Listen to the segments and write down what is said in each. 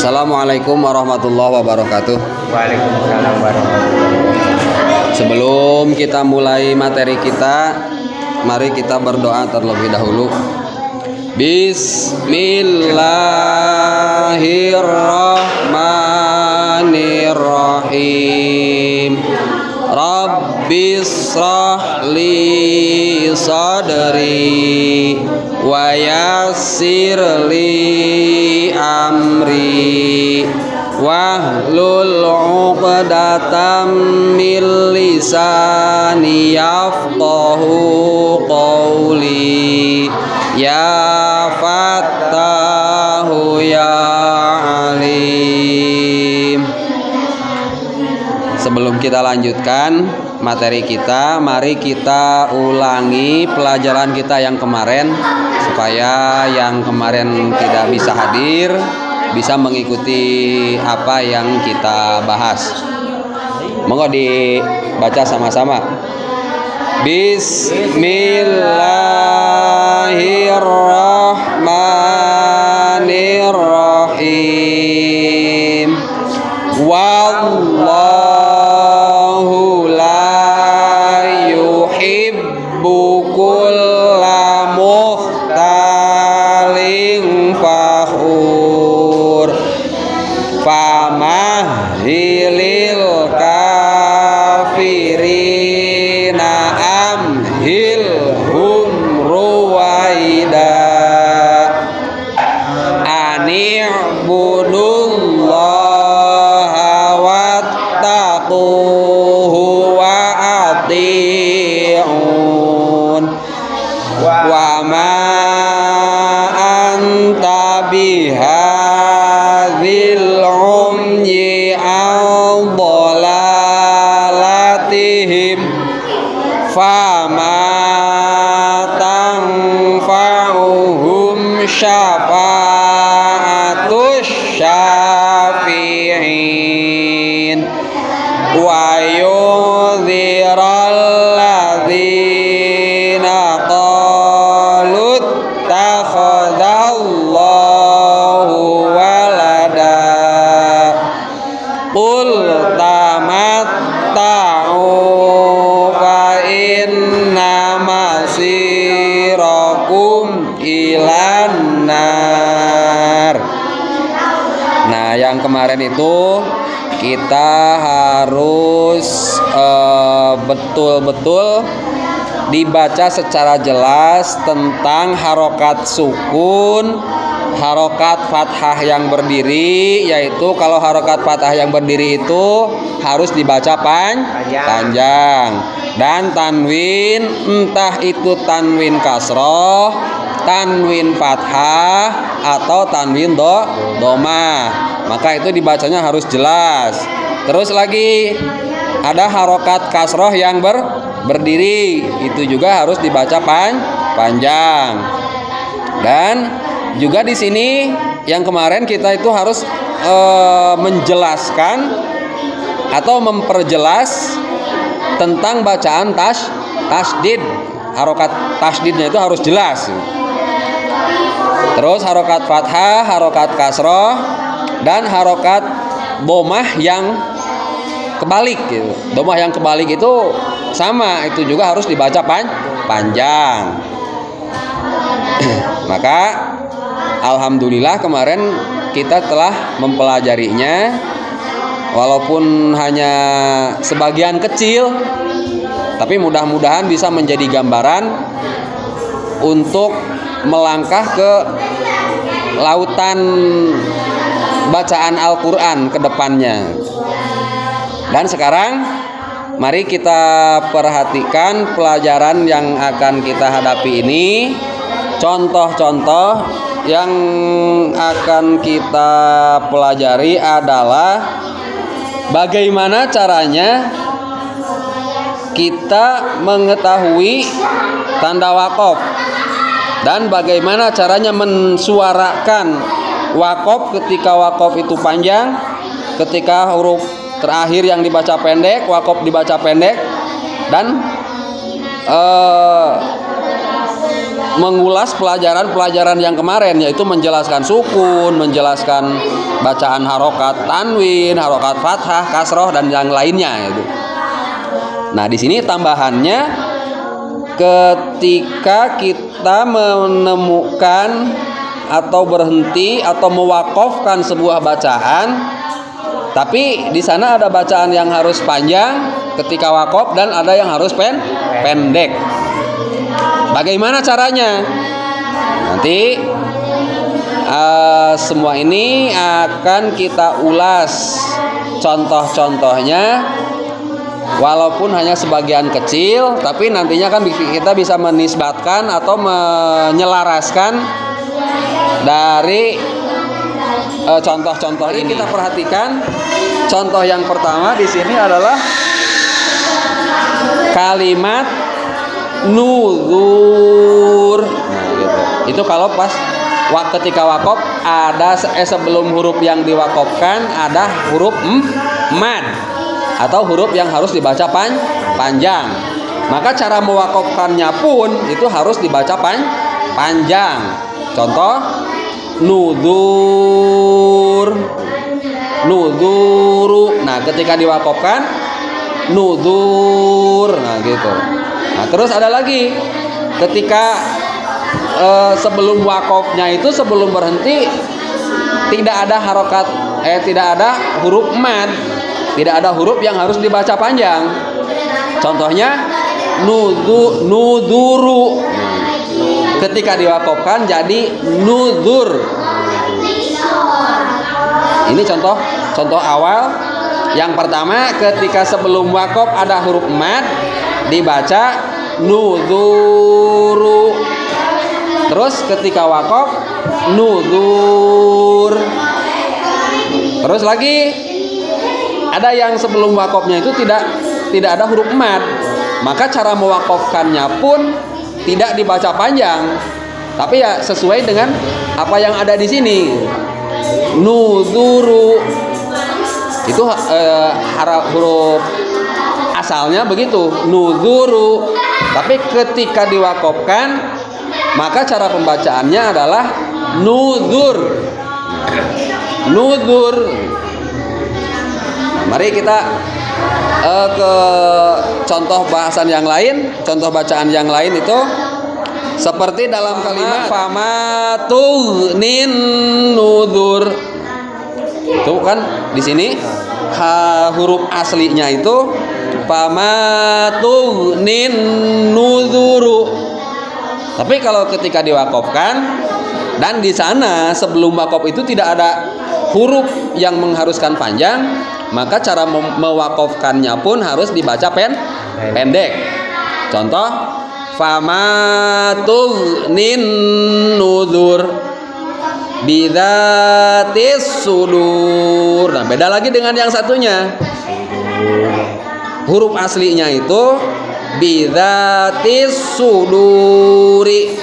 Assalamualaikum warahmatullahi wabarakatuh. Waalaikumsalam warahmatullahi wabarakatuh. Sebelum kita mulai materi kita, mari kita berdoa terlebih dahulu. Bismillahirrahmanirrahim. Rabbis shrah li sadri wa yassir li amri wahlul 'uqdatam min lisani yafqahu qawli ya fattahu ya alim. Sebelum kita lanjutkan materi kita, mari kita ulangi pelajaran kita yang kemarin supaya yang kemarin tidak bisa hadir bisa mengikuti apa yang kita bahas. Monggo dibaca sama-sama. Bismillahirrahmanirrahim. Wallahu la yuhibbu kulla mukhtalin fakhur. Famahilil kafirina amhilhum ruwaida. Ani'budullaha wattaquhu wa ati'un wa ma anta bihadzil umyi an dhalalatihim fama tanfa'uhum syafa'atus syafi'in wa yudhiral ladzina qalu ittakhadallahu walada qul tamatta'u fa inna masirakum ilan nar. Nah, yang kemarin itu kita harus betul-betul dibaca secara jelas tentang harokat sukun, harokat fathah yang berdiri, yaitu kalau harokat fathah yang berdiri itu harus dibaca panjang, dan tanwin entah itu tanwin kasroh, tanwin fathah atau tanwin doma, maka itu dibacanya harus jelas. Terus lagi ada harokat kasroh yang berdiri, itu juga harus dibaca panjang. Dan juga di sini yang kemarin kita itu harus menjelaskan atau memperjelas tentang bacaan tasdid. Harokat tasdidnya itu harus jelas. Terus harokat fathah, harokat kasroh, dan harokat domah yang kebalik gitu. Domah yang kebalik itu sama, itu juga harus dibaca panjang. Maka alhamdulillah kemarin kita telah mempelajarinya, walaupun hanya sebagian kecil, tapi mudah-mudahan bisa menjadi gambaran untuk melangkah ke lautan bacaan Al-Quran ke depannya. Dan sekarang mari kita perhatikan pelajaran yang akan kita hadapi ini. Contoh-contoh yang akan kita pelajari adalah bagaimana caranya kita mengetahui tanda wakof, dan bagaimana caranya mensuarakan wakof ketika wakof itu panjang, ketika huruf terakhir yang dibaca pendek, wakof dibaca pendek, dan mengulas pelajaran-pelajaran yang kemarin, yaitu menjelaskan sukun, menjelaskan bacaan harokat tanwin, harokat fathah, kasroh, dan yang lainnya itu. Nah, di sini tambahannya, ketika kita menemukan atau berhenti atau mewakofkan sebuah bacaan, tapi di sana ada bacaan yang harus panjang ketika wakof dan ada yang harus pendek. Bagaimana caranya? Nanti semua ini akan kita ulas contoh-contohnya, walaupun hanya sebagian kecil, tapi nantinya kan kita bisa menisbatkan atau menyelaraskan dari contoh-contoh ini. Kita perhatikan contoh yang pertama di sini adalah kalimat nuzur. Nah, gitu. Itu kalau pas ketika wakof ada sebelum huruf yang diwakofkan ada huruf mad atau huruf yang harus dibaca panjang. Maka cara mewakofkannya pun itu harus dibaca panjang. Contoh nuzur, nuzuru. Nah, ketika diwakofkan nuzur. Nah, gitu. Nah, terus ada lagi ketika sebelum wakofnya itu, sebelum berhenti tidak ada harokat, tidak ada huruf mad, tidak ada huruf yang harus dibaca panjang. Contohnya nuzuru. Ketika diwakofkan jadi nuzur. Ini contoh awal. Yang pertama, ketika sebelum wakof ada huruf mad dibaca nuzuru. Terus ketika wakof nuzur. Terus lagi ada yang sebelum wakofnya itu tidak ada huruf mad. Maka cara mewakofkannya pun tidak dibaca panjang, tapi ya sesuai dengan apa yang ada di sini. Nuzuru itu huruf asalnya begitu, nuzuru. Tapi ketika diwakofkan, maka cara pembacaannya adalah nuzur. Nuzur. Nah, mari kita ke contoh bahasan yang lain, contoh bacaan yang lain itu seperti dalam kalimat famatughnin nuzur. Itu kan di sini huruf aslinya itu famatughnin nuzuru. Tapi kalau ketika diwakofkan dan di sana sebelum wakof itu tidak ada huruf yang mengharuskan panjang, maka cara mewakofkannya pun harus dibaca pendek. Contoh famatughnin nuzur bidzatis sudur. Nah, beda lagi dengan yang satunya. Huruf aslinya itu bidzatis suduri.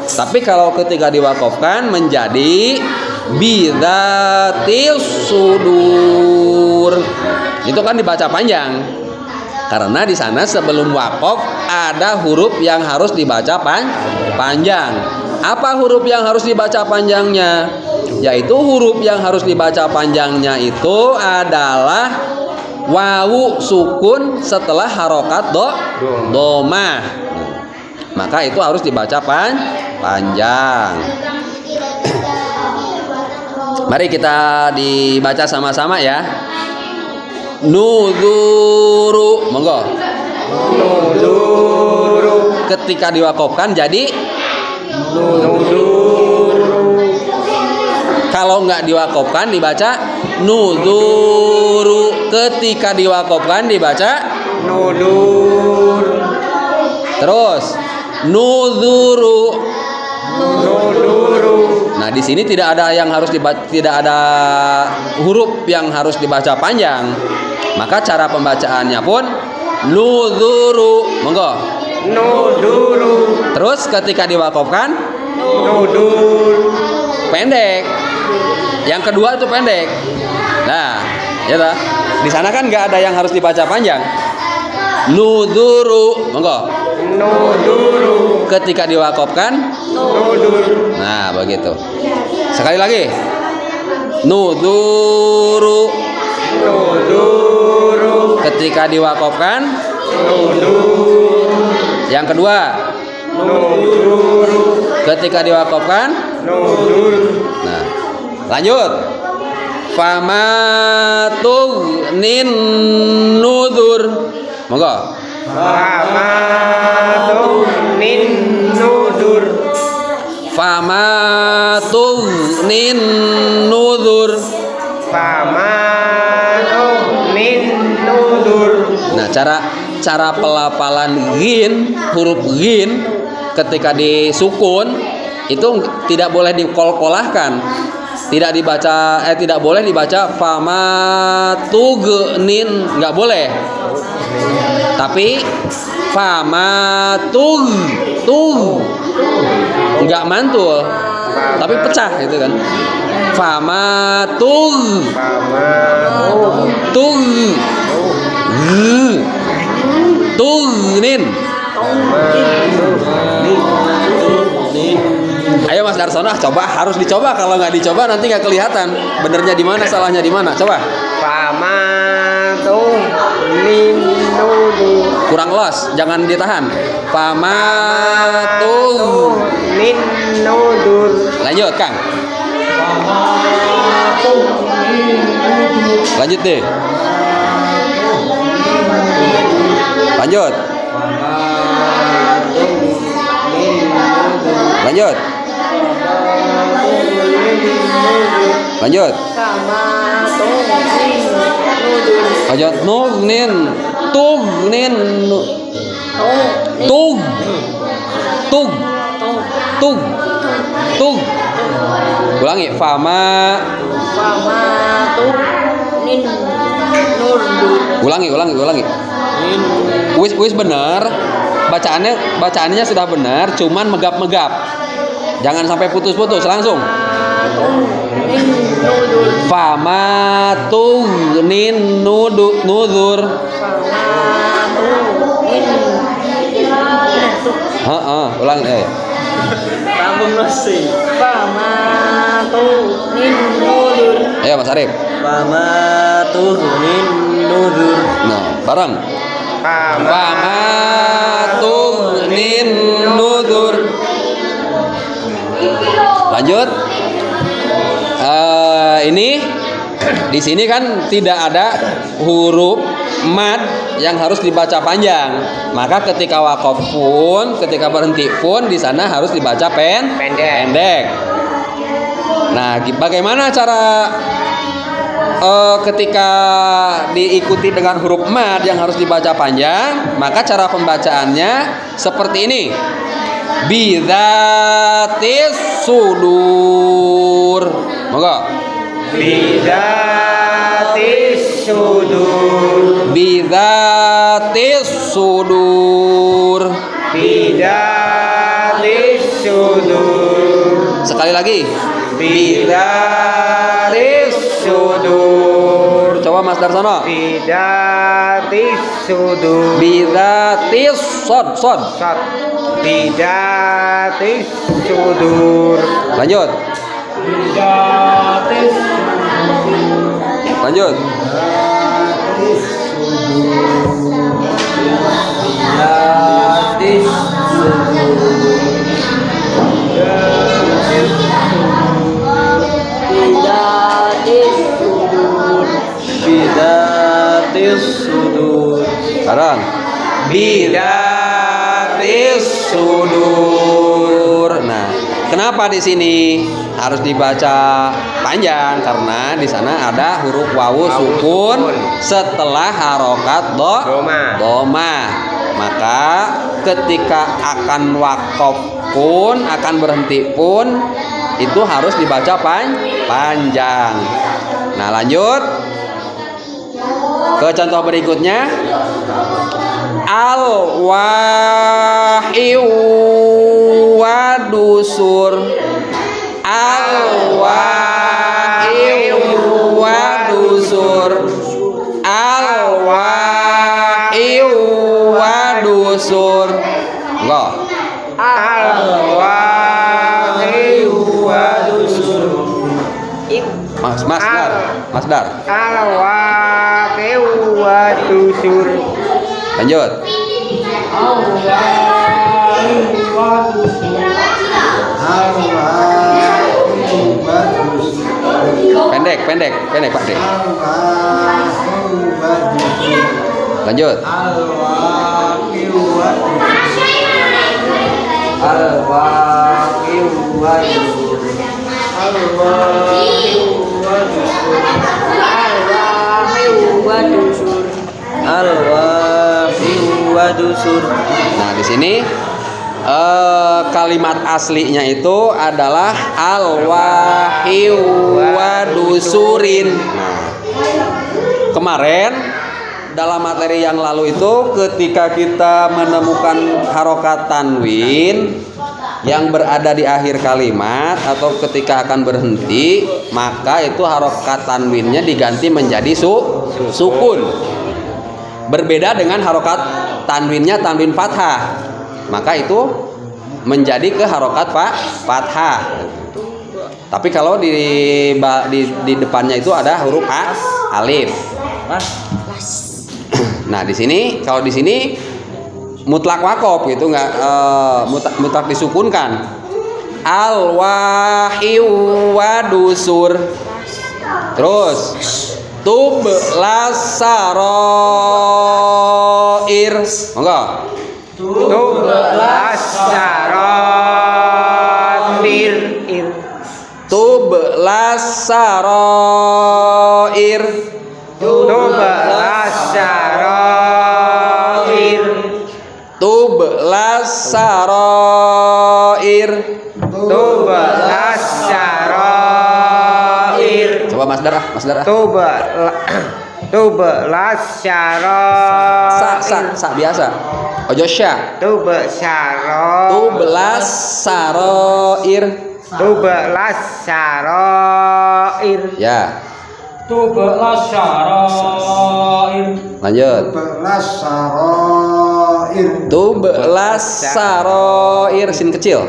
Tapi kalau ketika diwakofkan menjadi bidzatis sudur. Itu kan dibaca panjang. Karena di sana sebelum wakof ada huruf yang harus dibaca panjang. Apa huruf yang harus dibaca panjangnya? Yaitu huruf yang harus dibaca panjangnya itu adalah wawu sukun setelah harokat domah. Maka itu harus dibaca panjang. Mari kita dibaca sama-sama ya. Nuzuru, monggo. Nuzuru. Ketika diwakofkan jadi nuzuru. Kalau nggak diwakofkan dibaca nuzuru. Ketika diwakofkan dibaca nudur. Terus nuzuru. Nuzuru. Nah, di sini tidak ada yang harus tidak ada huruf yang harus dibaca panjang. Maka cara pembacaannya pun nuzuru. Monggo. Nuduru. Terus ketika diwakofkan nudur. Pendek. Yang kedua itu pendek. Nah, ya toh. Di sana kan nggak ada yang harus dibaca panjang. Nuduru. Monggo. nuduru, Ketika diwakofkan, nudur, nah begitu. Sekali lagi. Nuduru. nuduru, Ketika diwakofkan. nudur, Yang kedua, nuduru, ketika diwakofkan. nudur, Nah, lanjut. Famatughnin nudzur. Monggo. famatughnin nudur, Famatughnin nudzur. famatughnin nudur. Nah, cara pelafalan ghin, huruf ghin ketika disukun itu tidak boleh dikolkolahkan. Tidak boleh dibaca famatughnin, nggak boleh. Tapi famatugh nggak mantul, tapi pecah itu kan. Famatugh tughnin. Ayo Mas Darsono, coba, harus dicoba. Kalau nggak dicoba nanti nggak kelihatan benernya di mana, salahnya di mana. Coba. famatughnin nudur, Kurang los, jangan ditahan. Famatuh. famatughnin nudur, Lanjut, Kang. Lanjut deh. Lanjut. Lanjut. Lanjut. Lanjut. Nugnin. Tugnin. Tug. Tug. Tug. Tug. Ulangi. Ulangi. Wis bener. Bacaannya sudah benar, cuman megap-megap. Jangan sampai putus-putus, langsung. Famatughnin nudzur. Ulangi. tambung nasi, Famatughnin nudur. Ayo Mas Arif. famatughnin nudur, Nah, bareng. Famatughnin nudzur. Lanjut. Ini di sini kan tidak ada huruf mad yang harus dibaca panjang. Maka ketika wakof pun, ketika berhenti pun di sana harus dibaca pendek. Nah, bagaimana cara ketika diikuti dengan huruf mad yang harus dibaca panjang? Maka cara pembacaannya seperti ini. Bidzatis sudur. Monggo. bidatis sudur, Bidzatis sudur. bidatis sudur, Sekali lagi. bidatis sudur, Coba Mas Darsono. bidatis sudur, Bidzatis sod. sat, bidatis sudur, Lanjut. Lanjut. bidatis bidatis sudur, Sekarang. Bidatis sudur. Nah, kenapa di sini harus dibaca panjang? Karena di sana ada huruf wawu sukun setelah harokat doma. Maka ketika akan wakof pun, akan berhenti pun, itu harus dibaca panjang. Nah, lanjut ke contoh berikutnya. Al-wahyu wa dusur. Al-wahyu wa dusur. Al-wahyu wa dusur. Masdar. Al-waqi'u wa dusur. Lanjut. Pendek Pak De. Lanjut. Nah, di sini kalimat aslinya itu adalah al-wahyu wa dusurin. Nah, kemarin dalam materi yang lalu itu ketika kita menemukan harokat tanwin yang berada di akhir kalimat atau ketika akan berhenti, maka itu harokat tanwinnya diganti menjadi sukun. Berbeda dengan harokat tanwinnya tanwin fathah, maka itu menjadi ke harokat fathah. Tapi kalau di depannya itu ada huruf alif. Nah, di sini kalau di sini mutlak wakof gitu, nggak mutlak disukunkan. Al wahyu wa dusur. Terus tub lasaroir. Enggak. Tub lasaroir. Tub lasaroir. Tub lasaroir. Tub lasaroir. Tub lasaroir. Coba Masdar. Tub lasaroir. Sa biasa. Ojo sya. Tub lasaroir. Tub lasaroir. Tub lasaroir. Ya. Tub lasaroir. Lanjut. Tub lasaroir sin kecil.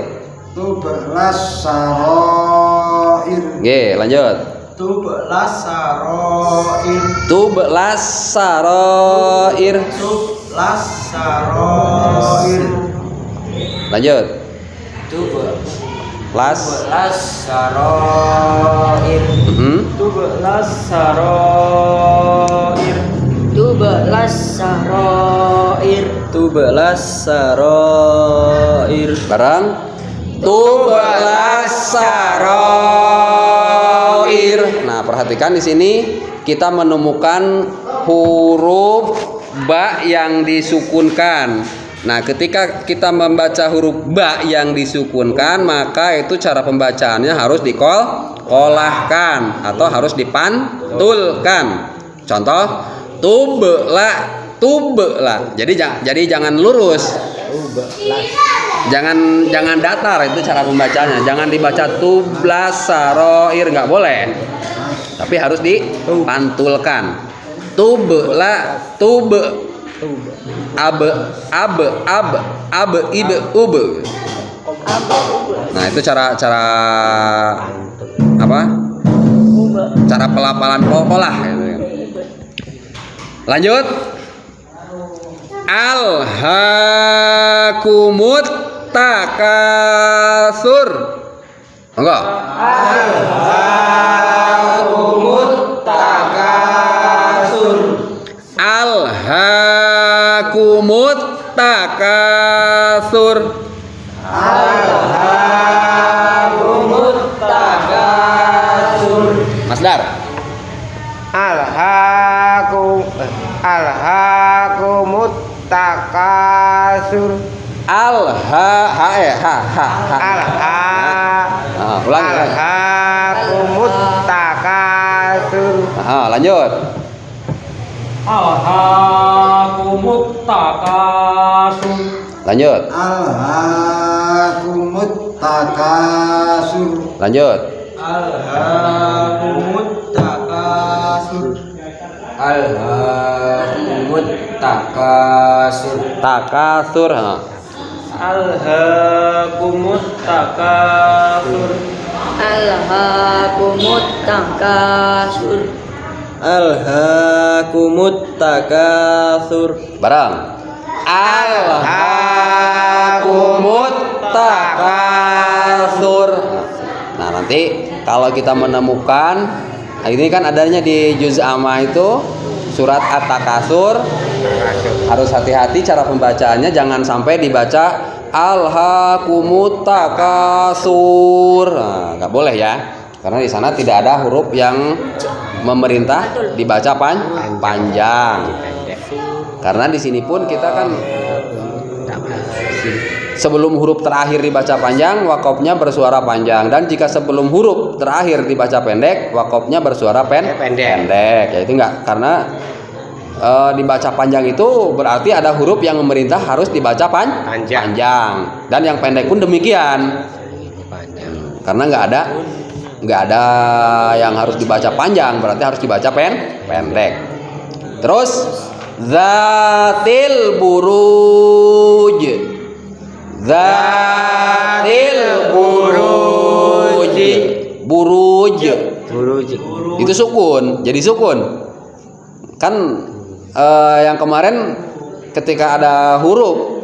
Tub lasaroir. Oke, lanjut. Tub lasaroir. Tub lasaroir. Tub lasaroir. Lanjut. Tub lasaroir. Tub lasaroir. Tub lasaroir. Tub lasaroir. Barang. Tub lasaroir. Nah, perhatikan di sini kita menemukan huruf ba yang disukunkan. Nah, ketika kita membaca huruf ba yang disukunkan, maka itu cara pembacaannya harus dikolahkan atau harus dipantulkan. Contoh, tubla. Jadi jangan lurus. Jangan datar, itu cara pembacanya. Jangan dibaca tublasaroir, nggak boleh. Tapi harus dipantulkan. Tubla, ibe, ube. Nah, itu cara apa? Cara pelafalan kolah gitu. Lanjut. Alhaakumut takasur. Enggak? Alhaakumut takasur. Alhaakumut takasur. Alhaakumut takasur. Masdar. Alhaakumut takasur. Ulang. Alhaakumut takasur. Lanjut. Alhaakumut takasur. Lanjut. Alhaakumut takasur. Lanjut. Alhaakumut takasur. Alhaakumut takasur. Takasur. Alhaakumut takasur. Alhaakumut takasur. Alhaakumut takatsur. Bareng. Alhaakumut takatsur. Nah, nanti kalau kita menemukan, nah ini kan adanya di juz amma itu surat At-Takatsur, harus hati-hati cara pembacaannya, jangan sampai dibaca Alhaakumut takatsur. Nah, nggak boleh ya, karena di sana tidak ada huruf yang memerintah dibaca panjang. Karena di sini pun kita kan sebelum huruf terakhir dibaca panjang, wakofnya bersuara panjang, dan jika sebelum huruf terakhir dibaca pendek, wakofnya bersuara pendek. Ya itu enggak, karena dibaca panjang itu berarti ada huruf yang memerintah harus dibaca panjang. Dan yang pendek pun demikian. Karena nggak ada yang harus dibaca panjang, berarti harus dibaca pendek. Terus zatil buruj. Zatil buruj. Buruj. Itu sukun, jadi sukun. Kan yang kemarin ketika ada huruf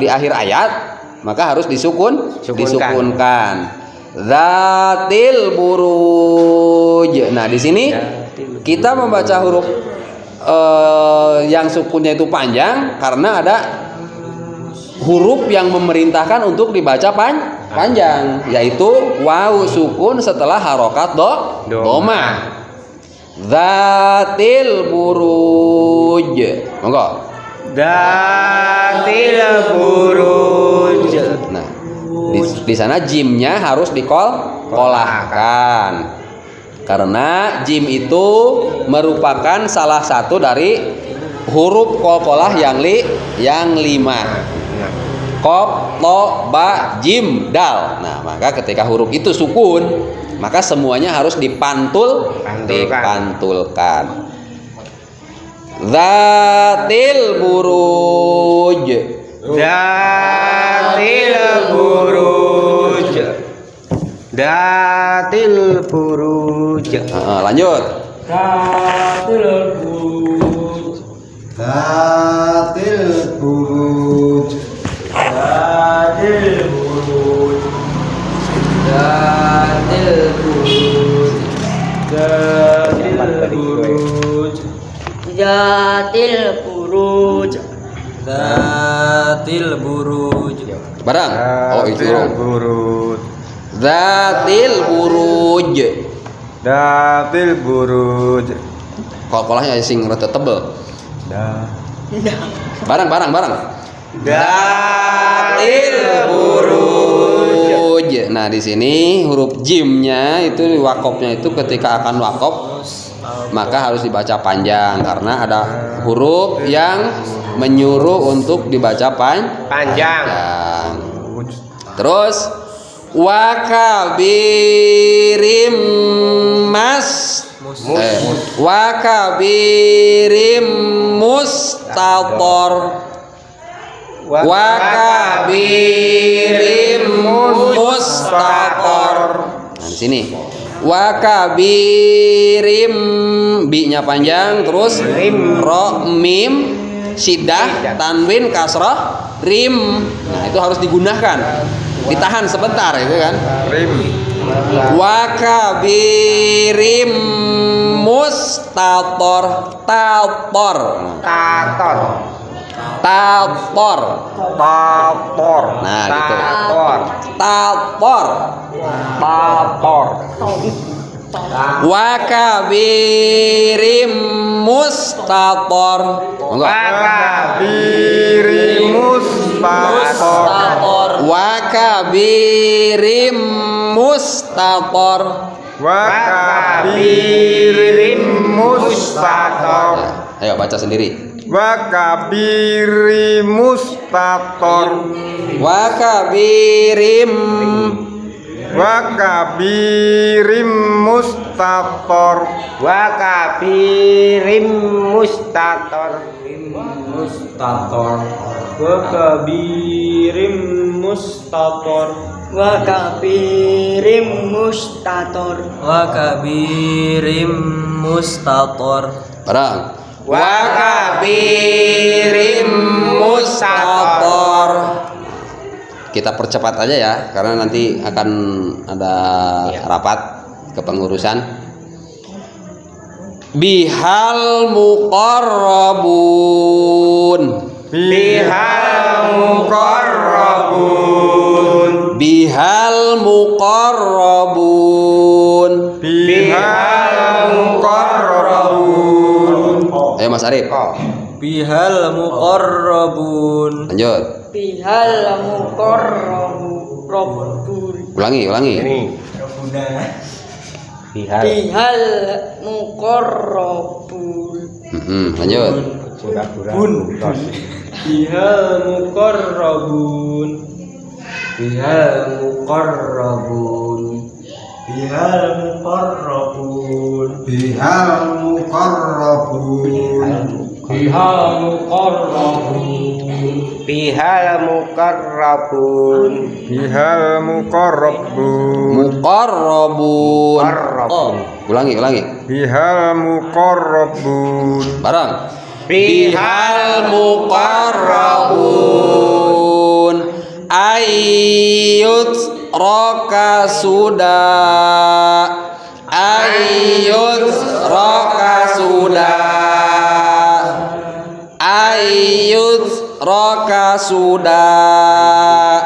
di akhir ayat, maka harus disukunkan. Zatil buruj. Nah, di sini kita membaca huruf yang sukunnya itu panjang karena ada huruf yang memerintahkan untuk dibaca panjang, yaitu wawu sukun setelah harokat doma. Zatil buruj. Monggo. Zatil buruj. Nah, di sana jimnya harus dikolahkan. Karena jim itu merupakan salah satu dari huruf qalqalah yang 5. Qaf, to, ba, jim, dal. Nah, maka ketika huruf itu sukun, maka semuanya harus dipantulkan. Zatil buruj. Zatil buruj. Zatil buruj. Lanjut. Zatil buruj. Zatil buruj. Zatil buruj. Zatil buruj. Zatil buruj. Zatil buruj. Zatil buruj. Barang. Oh, itu. buruj. Zatil buruj. Zatil buruj. Qalqalahnya sing rada tebel. Barang. Zatil buruj. Nah, di sini huruf jimnya itu wakofnya itu ketika akan wakof maka harus dibaca panjang karena ada huruf yang menyuruh untuk dibaca panjang. Terus wakabirim wakabirim mustator. Wakabirim mustator. Nah, di sini wakabirim, bi-nya panjang, terus ro, mim, siddah, tanwin, kasrah, rim. Nah, itu harus digunakan. Ditahan sebentar itu kan. Wakabirim mustator. Tator. Nah, gitu. Tator. Wakabirim mustator. Wakabirim mustator. Wakabirim mustator. Wakabirim mustator. Ayo baca sendiri. Wakabirim mustator. Wakabirim mustator. Wakabirim mustator. Wakabirim mustator. wa kabirim mustator. Wa kabirim mustator. Barang. Wa kabirim mustator. Kita percepat aja ya, karena nanti akan ada rapat kepengurusan. Bihal muqarrabun. Bihal muqarrabun. Bihal muqarrabun. Bihal muqarrabun. Ayo Mas Arif. Bihal muqarrabun. Lanjut. Bihal muqarrabun. Ulangi. Ini. Bihal. Bihal muqarrabun. Lanjut. Bun. Bihal muqarrabun. Bihal muqarrabun. Bihal muqarrabun. Bihal muqarrabun. Bihal muqarrabun. Bihal muqarrabun. Bihal muqarrabun. Muqarrabun. Muqarrabun. Ulangi. Bihal muqarrabun. Barang. Bihal muqarrabun. Ayyut roka sudah. Ayyut roka sudah. Ayyut roka sudah.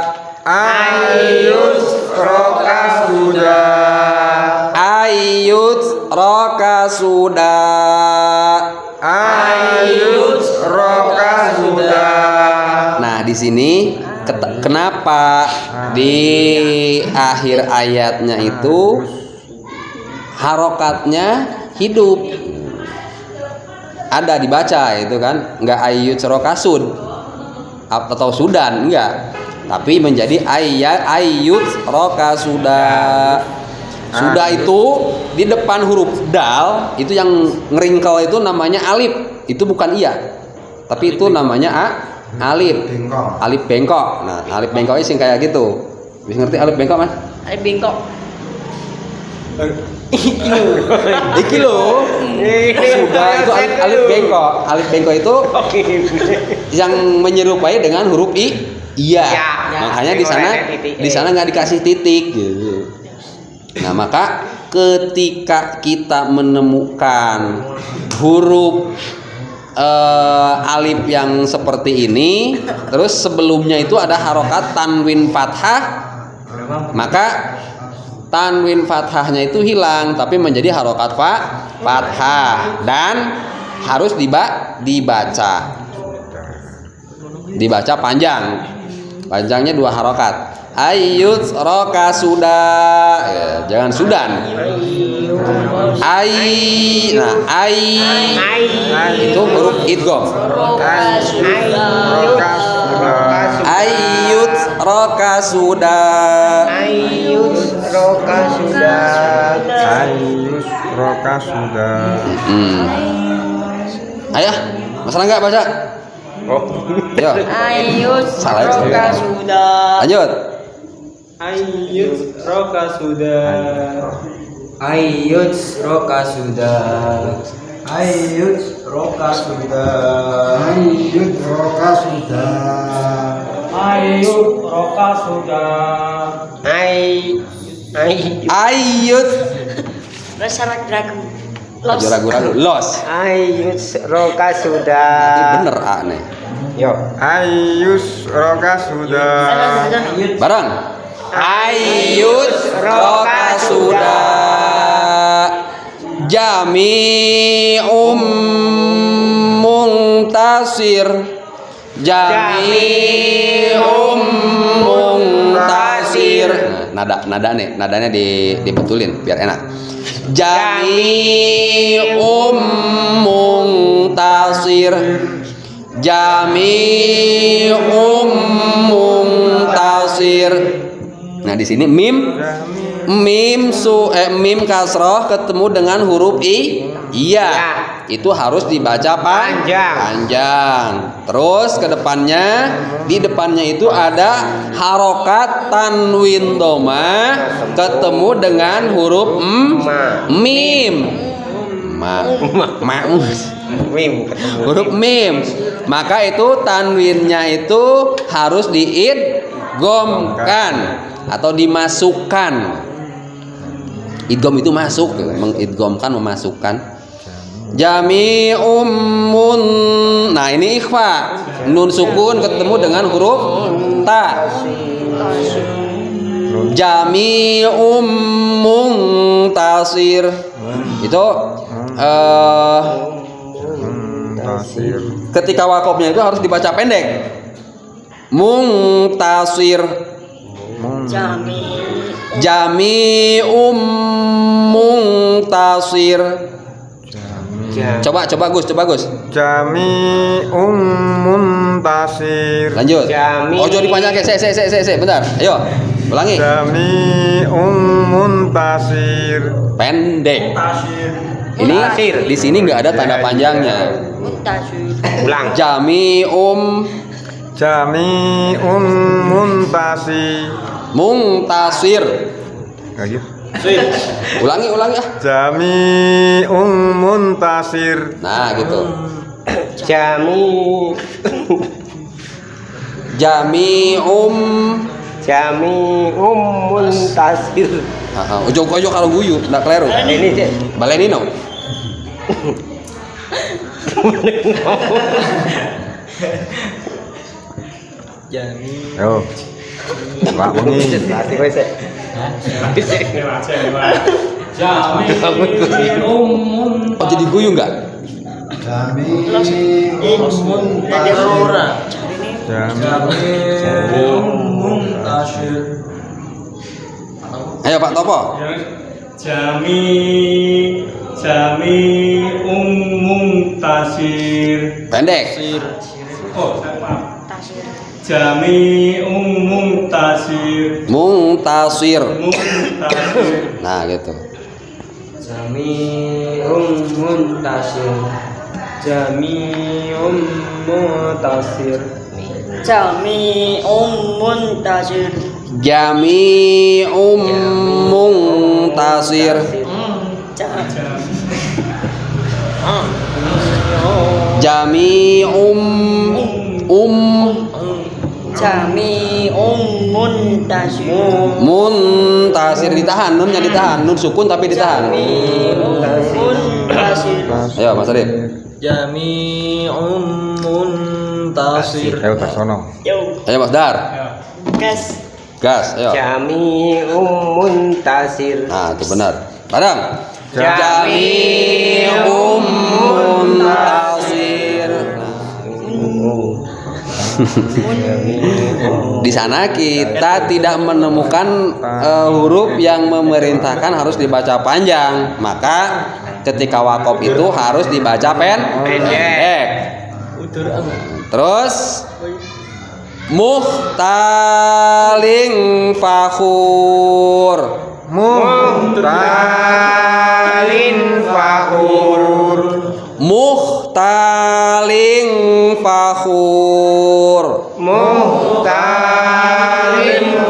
Ayyut roka sudah. Ayyut roka sudah. Ayyut roka sudah. Nah, di sini kenapa di akhir ayatnya itu harokatnya hidup? Ada dibaca itu kan, enggak ayyut rokasud atau sudan, enggak, tapi menjadi ayyut rokasuda. Sudah itu di depan huruf dal itu yang ngeringkel itu namanya alif, itu bukan iya, tapi itu namanya alif. Alif bengkok. Nah, alif bengkoknya sing kayak gitu. Bisa ngerti alif bengkok, Mas? Alif bengkok. Iki lo. Sudah itu alif bengkok. Alif bengkok itu yang menyerupai dengan huruf iya. Makanya di sana nggak dikasih titik gitu. Nah, maka ketika kita menemukan huruf alif yang seperti ini, terus sebelumnya itu ada harokat tanwin fathah, maka tanwin fathahnya itu hilang, tapi menjadi harokat fathah dan harus dibaca panjangnya 2 harokat. Ayyut roka sudah, ya, jangan sudan. Itu huruf idgham. Ayyut roka sudah. Ayyut roka sudah. Ayyut roka sudah. Ayah, masalah nggak baca? Yo. Ayyut Salah itu. roka sudah. Lanjut. Ayyut roka sudah. Ayyut roka sudah. Ayyut roka sudah. Ayyut roka sudah. Ayyut roka sudah. Ayyut. Rasa ragu. Ragu-ragu los. Ayyut roka sudah. Ini bener A nih. Yo. Ayyut roka sudah. Barang. Ayyut roka sudah. Jami'um muntasir. Jami'um muntasir. Nadanya dibetulin biar enak. Jami'um muntasir. Jami'um muntasir. Nah, di sini mim mim kasroh ketemu dengan huruf iya. Itu harus dibaca panjang. Terus ke depannya, di depannya itu ada harokat tanwin doma ketemu dengan huruf mim. Huruf mim. Maka itu tanwinnya itu harus diidghamkan atau dimasukkan. Idgham itu masuk, mengidghamkan, memasukkan. Jami'um nah ini ikhfa, nun sukun ketemu dengan huruf ta. Jami'um muntasir itu ketika wakofnya itu harus dibaca pendek. Muntasir. Jami'um muntasir. Coba Gus. Jami'um muntasir. Lanjut. Ojo dipanjangke. Bentar. Ayo. Ulangi. Jami'um muntasir. Pendek. Ini di sini nggak ada tanda panjangnya. Ulang. Jami'um muntasir. Ayo. Ulangi ah. Jami'um muntasir. Nah, gitu. Jami'um muntasir. Ojo kalau guyu, ndak kleru. Ini cek. Balenino. Yo. Pak wengi. Latih kowe sik. Oh, jadi guyu enggak? Ayo Pak Topo. Jami'um muntasir. Pendek. Jami'um muntasir. Muntasir. Nah, gitu. Jami'um muntasir. Jami'um muntasir. Jami'um muntasir. Jami'um muntasir. Jami'um Jami'um muntasir. Muntasir ditahan, nunnya ditahan, nun sukun tapi ditahan. Muntasir. Ayo Mas Arif. Jami'um muntasir. Ayo tak sono. Ayo Mas Dar. Gas, ayo. Jami'um muntasir. Nah, itu benar. Bareng. Jami'um muntasir. Di sana kita tidak menemukan huruf yang memerintahkan harus dibaca panjang, maka ketika wakof itu harus dibaca pendek. Terus muhtaling fakhur. Muhtalin fakhur. Muhtaling fakhur. Muhtalin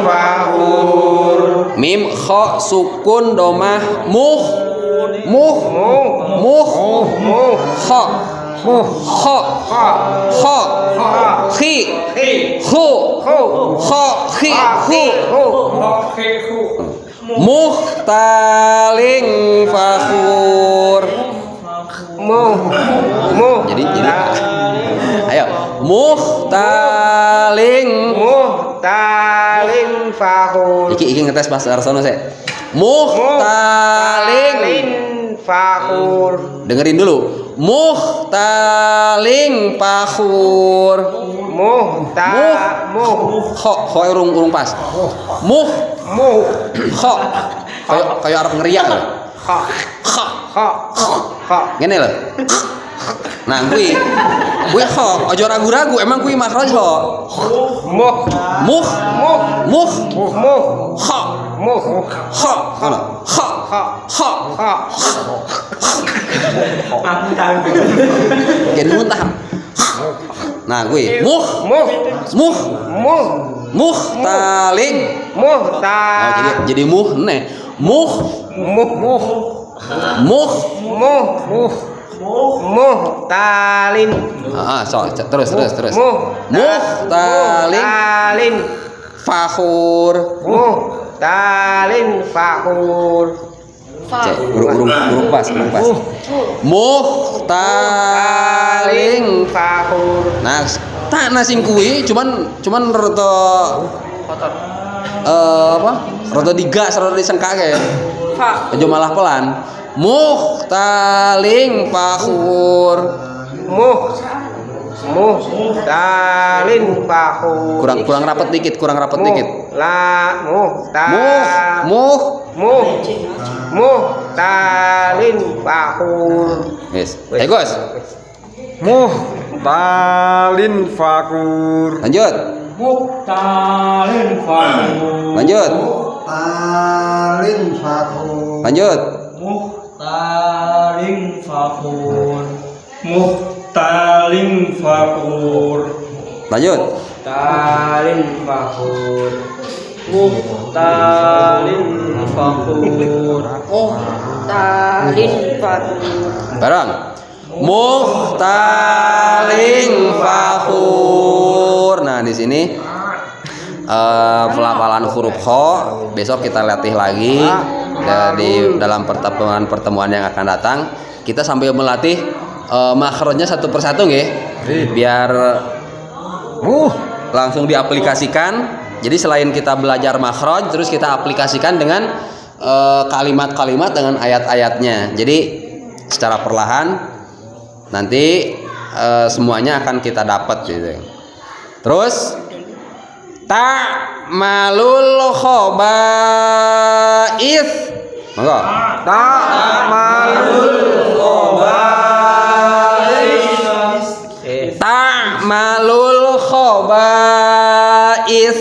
fakhur. Mim kha sukun domah muh kha khi hu kha khi hu muhtaling fakhur. Jadi ayo muhtaling fakhur. iki ngetes bahasa Arsono sih. Muhtaling fakhur. dengerin dulu. Muhtaling fakhur. Kho urung pas. Kho kayak Arab ngeriak loh. Ngene lho. Nah, kuwi kho aja ragu-ragu, emang kuwi makhraj kho. Muh kho muh Ha, mana? Ha, ha ha. ha Aku tahu. Jadi muntah. Nah, gue muh muh muh muhtaling. muh Oh, ta jadi muh nih. Muh muh muh muh. muh muhtalin Terus. Muhtaling muhtalin fakhur. muhtalin fakhur Burung pas. Muhtaling. fakhur Nah, tak nasing kuwi cuman rada Kotor. apa? Rada digas, rada disengkake. Fa. Aja malah pelan. Muhtaling fakhur. muhtalin fakhur Kurang rapat dikit. muhtalin fakhur Yes. Gus. muhtalin fakhur Lanjut. Muhtalin fakhur. Lanjut. Talin fakhur. Lanjut. Muhtalin fakhur. Muhtalin fakhur. Lanjut. Muhtalin fakhur. Muhtalin fakhur. Muhtalin fakhur. Barang. Muhtaling fakhur. Nah, di sini pelafalan huruf kho besok kita latih lagi di dalam pertemuan yang akan datang. Kita sambil melatih makhrajnya satu persatu nggih. Biar langsung diaplikasikan. Jadi selain kita belajar makhraj, terus kita aplikasikan dengan kalimat-kalimat dengan ayat-ayatnya. Jadi secara perlahan nanti semuanya akan kita dapat gitu. Terus ta'malul khaba'ith. Monggo. ta'malul khaba'ith Ta'malul khaba'ith.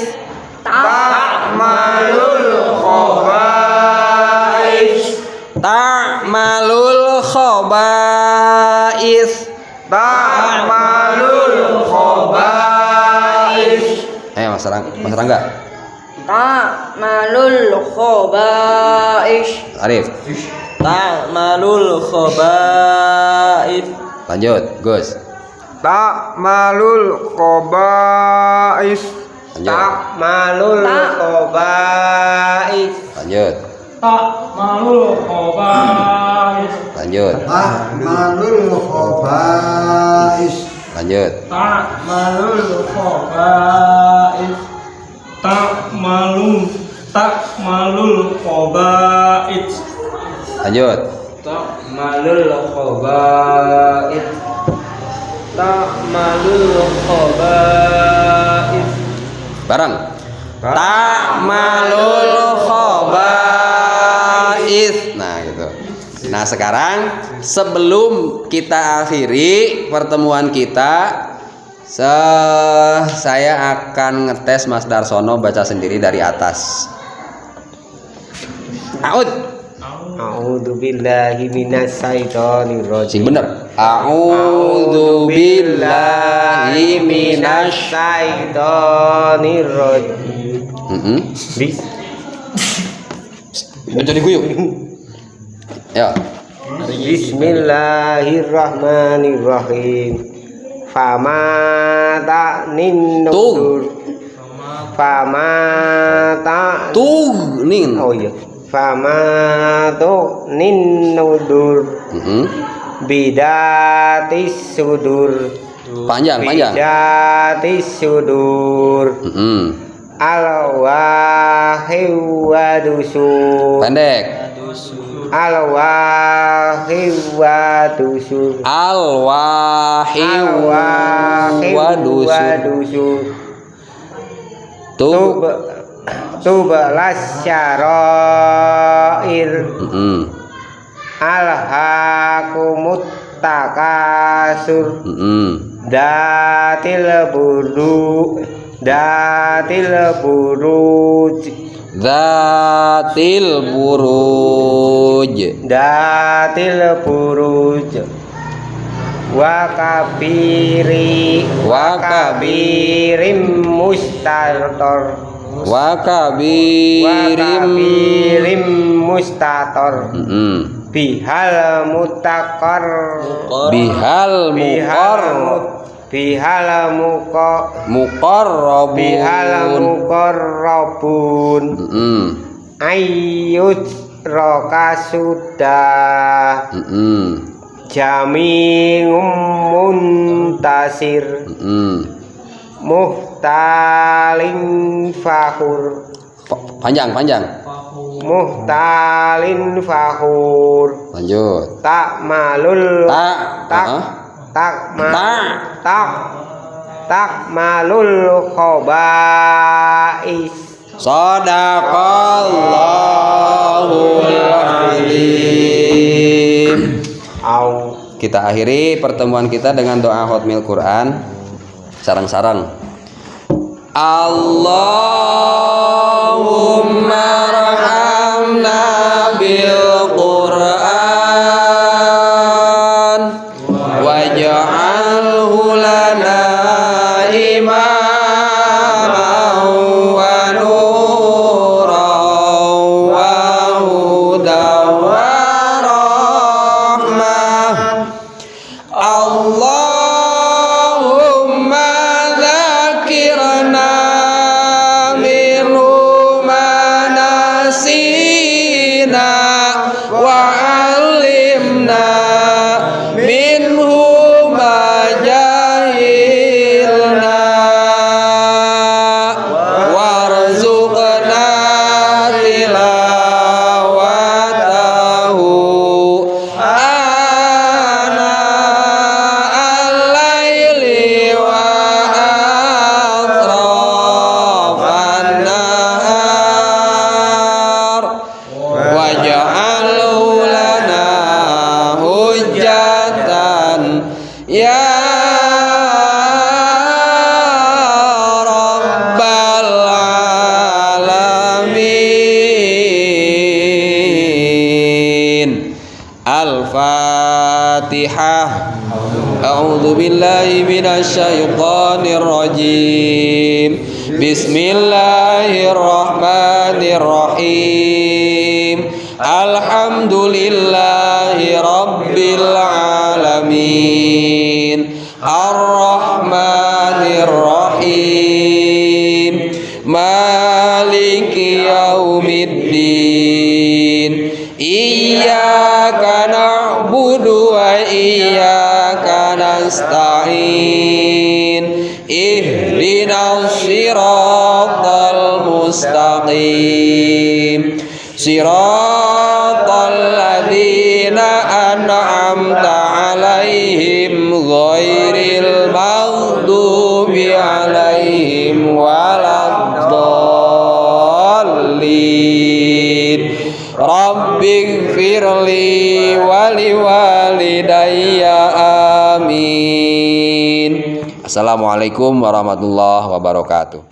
ta'malul khaba'ith Ta'malul khaba'ith. ta'malul khaba'ith Mas Rangga. Ta'malul khaba'ith. Arif. Ta'malul khaba'ith. Lanjut, Gus. ta'malul khaba'ith Lanjut. ta'malul khaba'ith Lanjut. Ta'malul khaba'ith. Lanjut. Ta'malul khaba'is. Lanjut. Ta'malul khaba'ith. Ta'malul khaba'ith. Lanjut. Ta'malul khaba'ith. Ta'malul khaba'ith. Bareng. Ta'malul khaba'ith. Nah, gitu. Nah, sekarang sebelum kita akhiri pertemuan kita, saya akan ngetes Mas Darsono baca sendiri dari atas. A'ud. A'udzu billahi minas syaitonir Sing rajim. bener. A'udzu billahi minasy. syaitonir rajim. Bis. Jadi guyuk. Ya. Bismillahirrahmanirrahim. Famata nudur. Famata Nin. Oh iya. Famatu nudur. Bidatis sudur. Panjang. Bidatis sudur. Al-wahi wa dusur. Pendek. Al-wahi wa dusur. Al-wahi wa dusur. Tubalas syarair. Alhaakumut takasur. Datil buruj Zatil buruj. Datil buruj. Wa kabirim mustator. Wa kabirim mustator. Bihal mutakor. Bihal muqarrabun. Ayyut roka sudah. Jami'um muntasir. Muhtalin fakhur. Panjang. Muhtalin fakhur. Lanjut. Takmalul takmalul khobais. Shadaqallahul azim. Kita akhiri pertemuan kita dengan doa Khatmil Quran. Sarang-sarang. Allahumma rahamna bil Quran waj'alhu lana imaman wa nuran wa hudan wa rahmah. Allahumma dzakirna minhu ma nasina wa 'allimna minhu ma jahilna warzuqna tilawatahu ana al-laili wa atrafan nahar waj'alhu lana hujjatan ya rabbal alamin. Al-Fatihah. A'udzu billahi minasy syaithanir rajim. Bismillahirrahmanirrahim. Alhamdulillahi rabbil alamin. Ar-Rahmanir Rahim. Maliki yaumiddin. Iyyaka na'budu wa iyyaka nasta'in. Ihdinas siratal mustaqim. Siratal ladzina an'amta 'alaihim ghairil maghdubi 'alaihim waladdallin. Rabbighfirli wa liwalidayya amin. Assalamualaikum warahmatullahi wabarakatuh.